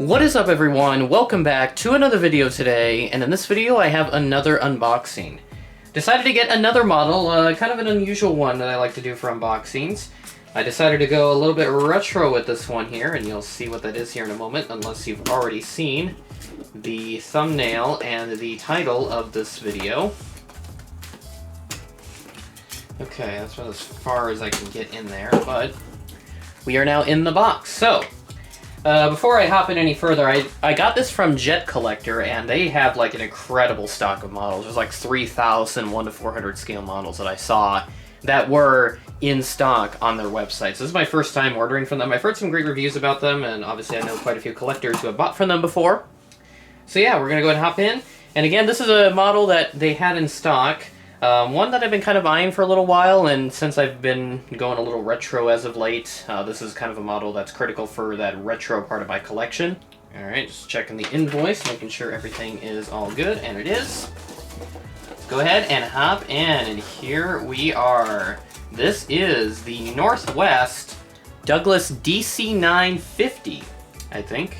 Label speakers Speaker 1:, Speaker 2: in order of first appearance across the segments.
Speaker 1: What is up, everyone? Welcome back to another video today, and in this video I have another unboxing. Decided to get another model, kind of an unusual one that I like to do for unboxings. I decided to go a little bit retro with this one here, and you'll see what that is here in a moment, unless you've already seen the thumbnail and the title of this video. Okay, that's about as far as I can get in there, but we are now in the box. So, before I hop in any further, I got this from Jet Collector, and they have like an incredible stock of models. There's like 3,000 1 to 400 scale models that I saw that were in stock on their website. So this is my first time ordering from them. I've heard some great reviews about them, and obviously I know quite a few collectors who have bought from them before. So yeah, we're gonna go ahead and hop in. And again, this is a model that they had in stock. One that I've been kind of eyeing for a little while, and since I've been going a little retro as of late, this is kind of a model that's critical for that retro part of my collection. Alright, just checking the invoice, making sure everything is all good, and it is. Let's go ahead and hop in, and here we are. This is the Northwest Douglas DC-9 50, I think.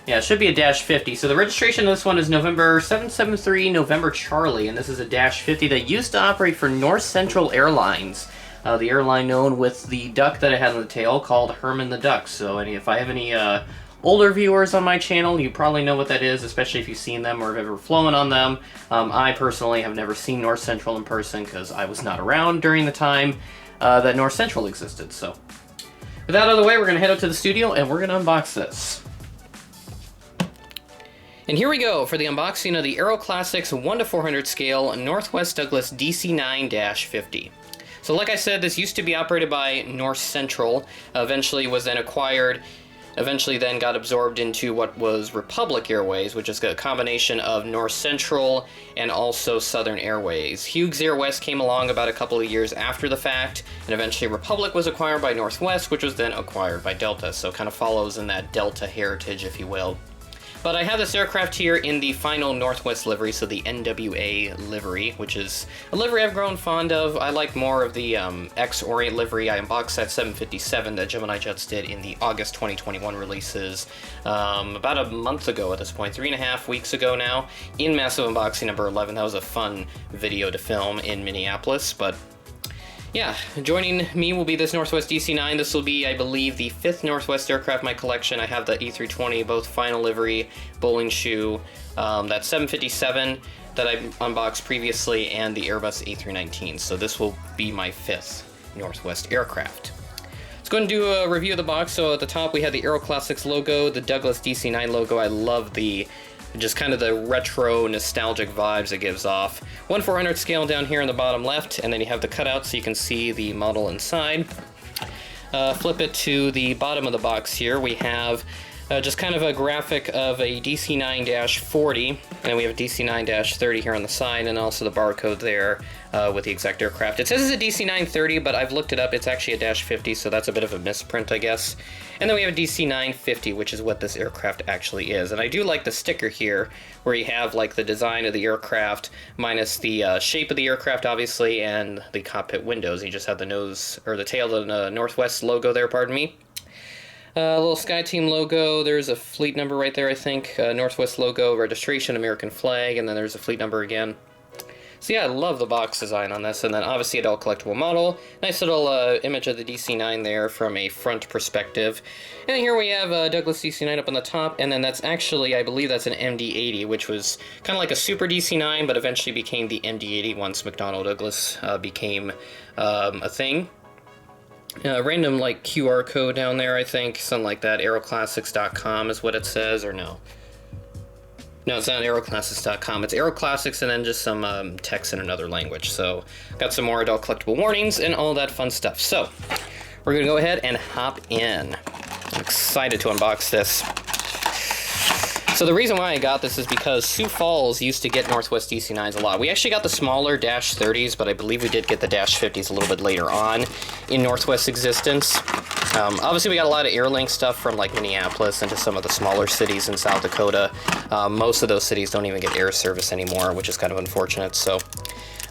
Speaker 1: Yeah, it should be a Dash 50. So the registration of this one is November 773 November Charlie, and this is a Dash 50 that used to operate for North Central Airlines, the airline known with the duck that it had on the tail called Herman the Duck. So if I have any older viewers on my channel, you probably know what that is, especially if you've seen them or have ever flown on them. I personally have never seen North Central in person because I was not around during the time that North Central existed. So with that out of the way, we're going to head out to the studio and we're going to unbox this. And here we go for the unboxing of the Aeroclassics 1 to 400 scale Northwest Douglas DC-9-50. So like I said, this used to be operated by North Central, eventually was then acquired, eventually then got absorbed into what was Republic Airways, which is a combination of North Central and also Southern Airways. Hughes Air West came along about a couple of years after the fact, and eventually Republic was acquired by Northwest, which was then acquired by Delta, so it kind of follows in that Delta heritage, if you will. But I have this aircraft here in the final Northwest livery, so the NWA livery, which is a livery I've grown fond of. I like more of the X-Orient livery. I unboxed that 757 that Gemini Jets did in the August 2021 releases about a month ago at this point, 3.5 weeks ago now, in Massive Unboxing number 11. That was a fun video to film in Minneapolis, but yeah, joining me will be this Northwest DC-9. This will be, I believe, the 5th Northwest aircraft in my collection. I have the E320, both final livery, bowling shoe, that 757 that I unboxed previously, and the Airbus A319. So this will be my 5th Northwest aircraft. Let's go ahead and do a review of the box. So at the top we have the Aeroclassics logo, the Douglas DC-9 logo. I love the just kind of the retro nostalgic vibes it gives off. 1/400 scale down here in the bottom left, and then you have the cutout so you can see the model inside. Flip it to the bottom of the box here. We have just kind of a graphic of a DC-9-40, and we have a DC-9-30 here on the side, and also the barcode there with the exact aircraft. It says it's a DC-9-30, but I've looked it up. It's actually a Dash 50, so that's a bit of a misprint, I guess. And then we have a DC-950, which is what this aircraft actually is. And I do like the sticker here, where you have like the design of the aircraft minus the shape of the aircraft, obviously, and the cockpit windows. You just have the nose, or the tail of the Northwest logo there, pardon me. A little SkyTeam logo, there's a fleet number right there, I think. Northwest logo, registration, American flag, and then there's a fleet number again. So yeah, I love the box design on this, and then obviously an all collectible model. Nice little image of the DC-9 there from a front perspective. And here we have Douglas DC-9 up on the top, and then that's actually, I believe that's an MD-80, which was kind of like a Super DC-9, but eventually became the MD-80 once McDonnell Douglas became a thing. Random like QR code down there, I think, something like that. Aeroclassics.com is what it says, or no? No, it's not Aeroclassics.com. It's Aeroclassics and then just some text in another language. So, got some more adult collectible warnings and all that fun stuff. So, we're gonna go ahead and hop in. I'm excited to unbox this. So the reason why I got this is because Sioux Falls used to get Northwest DC-9s a lot. We actually got the smaller Dash 30s, but I believe we did get the Dash 50s a little bit later on in Northwest existence. Obviously we got a lot of Airlink stuff from like Minneapolis and to some of the smaller cities in South Dakota. Most of those cities don't even get air service anymore, which is kind of unfortunate. So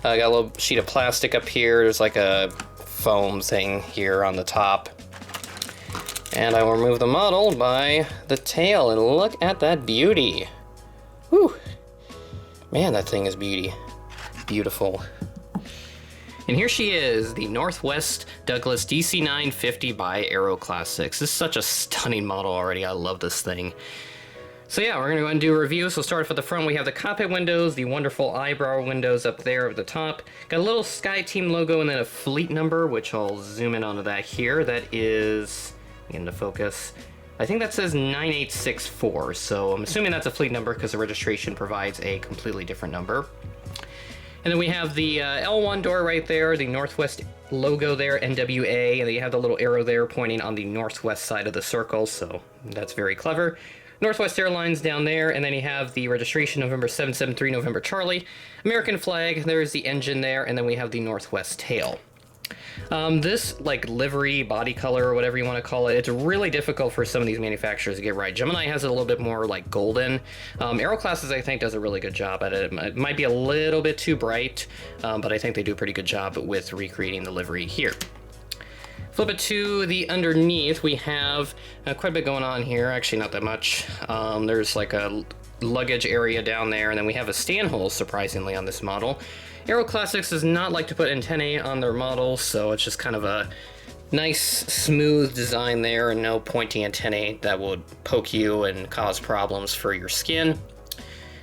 Speaker 1: I got a little sheet of plastic up here. There's like a foam thing here on the top. And I will remove the model by the tail, and look at that beauty. Whew. Man, that thing is beautiful. And here she is, the Northwest Douglas DC-9 50 by Aeroclassics. This is such a stunning model already. I love this thing. So yeah, we're going to go ahead and do a review. So start off at the front. We have the cockpit windows, the wonderful eyebrow windows up there at the top. Got a little Sky Team logo and then a fleet number, which I'll zoom in onto that here. That is, into focus, I think that says 9864. So I'm assuming that's a fleet number because the registration provides a completely different number. And then we have the L1 door right there, the Northwest logo there, NWA, and then you have the little arrow there pointing on the northwest side of the circle, so that's very clever. Northwest Airlines down there, and then you have the registration November 773 November Charlie, American flag, there's the engine there, and then we have the Northwest tail. This, like, livery, body color, or whatever you want to call it, it's really difficult for some of these manufacturers to get right. Gemini has it a little bit more, like, golden. Aeroclassics, I think, does a really good job at it. It might be a little bit too bright, but I think they do a pretty good job with recreating the livery here. Flip it to the underneath, we have quite a bit going on here. Actually, not that much. There's, like, a luggage area down there, and then we have a stand hole, surprisingly, on this model. Aeroclassics does not like to put antennae on their models, so it's just kind of a nice, smooth design there, and no pointy antennae that would poke you and cause problems for your skin.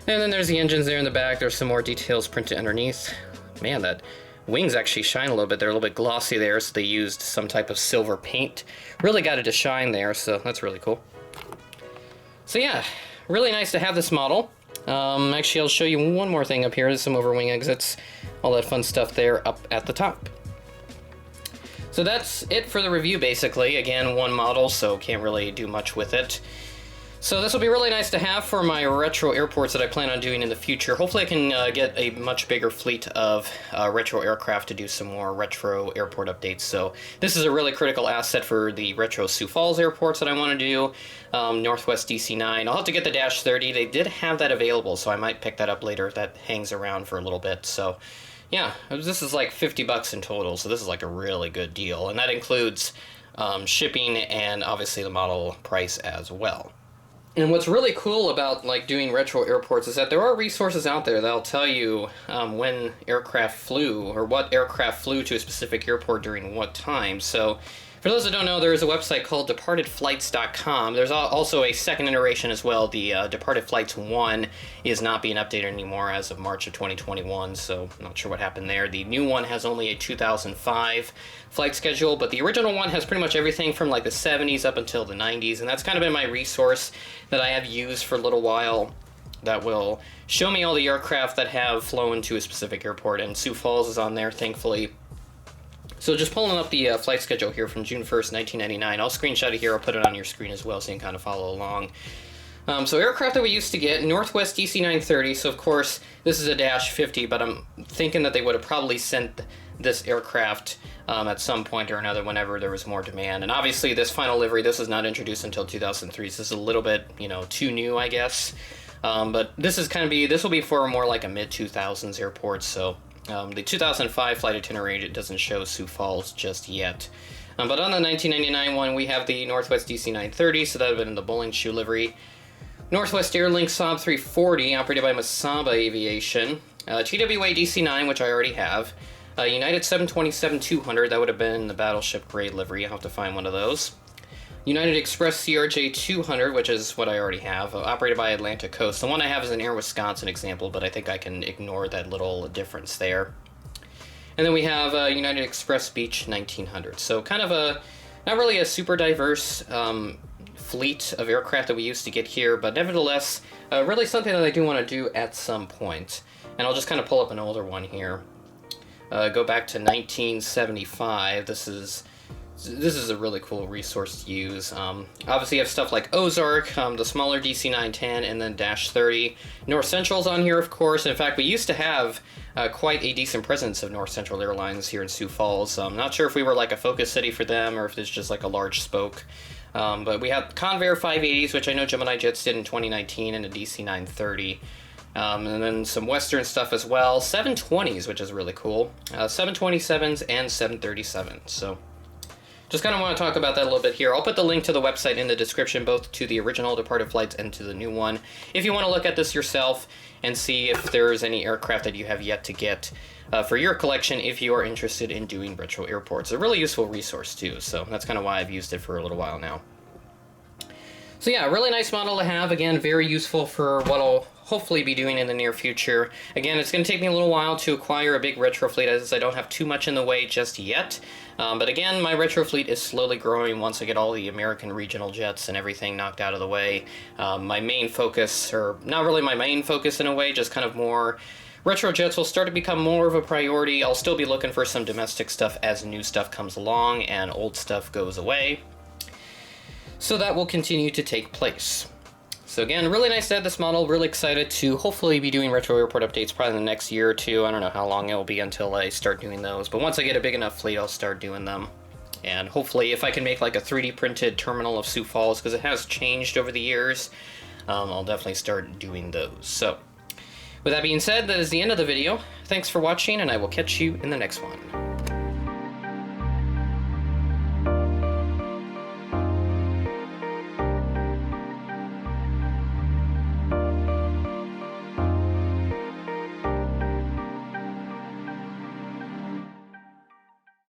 Speaker 1: And then there's the engines there in the back. There's some more details printed underneath. Man, that wings actually shine a little bit. They're a little bit glossy there, so they used some type of silver paint. Really got it to shine there, so that's really cool. So yeah, really nice to have this model. Actually, I'll show you one more thing up here. There's some overwing exits, all that fun stuff there up at the top. So that's it for the review, basically. Again, one model, so can't really do much with it. So this will be really nice to have for my retro airports that I plan on doing in the future. Hopefully I can get a much bigger fleet of retro aircraft to do some more retro airport updates. So this is a really critical asset for the retro Sioux Falls airports that I want to do. Northwest DC-9. I'll have to get the Dash 30. They did have that available, so I might pick that up later. That hangs around for a little bit. So yeah, this is like $50 in total, so this is like a really good deal. And that includes shipping and obviously the model price as well. And what's really cool about like doing retro airports is that there are resources out there that'll tell you when aircraft flew or what aircraft flew to a specific airport during what time. So for those that don't know, there is a website called departedflights.com. There's also a second iteration as well. The Departed Flights 1 is not being updated anymore as of March of 2021, so I'm not sure what happened there. The new one has only a 2005 flight schedule, but the original one has pretty much everything from like the 70s up until the 90s, and that's kind of been my resource that I have used for a little while that will show me all the aircraft that have flown to a specific airport, and Sioux Falls is on there, thankfully. So just pulling up the flight schedule here from June 1st, 1999. I'll screenshot it here. I'll put it on your screen as well so you can kind of follow along. So aircraft that we used to get, Northwest DC-930. So, of course, this is a Dash 50, but I'm thinking that they would have probably sent this aircraft at some point or another whenever there was more demand. And obviously, this final livery, this was not introduced until 2003, so this is a little bit, too new, I guess. But this will be for more like a mid-2000s airport, so... the 2005 flight itinerary, it doesn't show Sioux Falls just yet. But on the 1999 one, we have the Northwest DC-930, so that would have been in the bowling shoe livery. Northwest Airlink Saab 340, operated by Masaba Aviation. TWA DC-9, which I already have. United 727-200, that would have been in the battleship grade livery. I'll have to find one of those. United Express CRJ-200, which is what I already have, operated by Atlantic Coast. The one I have is an Air Wisconsin example, but I think I can ignore that little difference there. And then we have United Express Beach 1900. So kind of not really a super diverse fleet of aircraft that we used to get here, but nevertheless, really something that I do want to do at some point. And I'll just kind of pull up an older one here. Go back to 1975. This is a really cool resource to use. Obviously you have stuff like Ozark, the smaller DC-910, and then Dash 30. North Central's on here, of course. In fact, we used to have quite a decent presence of North Central Airlines here in Sioux Falls. I'm not sure if we were like a focus city for them or if it's just like a large spoke. But we have Convair 580s, which I know Gemini Jets did in 2019, and a DC-930. And then some Western stuff as well. 720s, which is really cool. 727s and 737s. So just kind of want to talk about that a little bit here. I'll put the link to the website in the description, both to the original Departed Flights and to the new one, if you want to look at this yourself and see if there's any aircraft that you have yet to get for your collection if you are interested in doing retro airports. A really useful resource too, so that's kind of why I've used it for a little while now. So yeah, really nice model to have. Again, very useful for what I'll hopefully be doing in the near future. Again, it's going to take me a little while to acquire a big retro fleet, as I don't have too much in the way just yet. But again, my retro fleet is slowly growing once I get all the American regional jets and everything knocked out of the way. My main focus, or not really my main focus in a way, just kind of more retro jets will start to become more of a priority. I'll still be looking for some domestic stuff as new stuff comes along and old stuff goes away. So that will continue to take place. So again, really nice to have this model. Really excited to hopefully be doing retro airport updates probably in the next year or two. I don't know how long it will be until I start doing those, but once I get a big enough fleet, I'll start doing them. And hopefully if I can make like a 3D printed terminal of Sioux Falls, because it has changed over the years, I'll definitely start doing those. So with that being said, that is the end of the video. Thanks for watching, and I will catch you in the next one.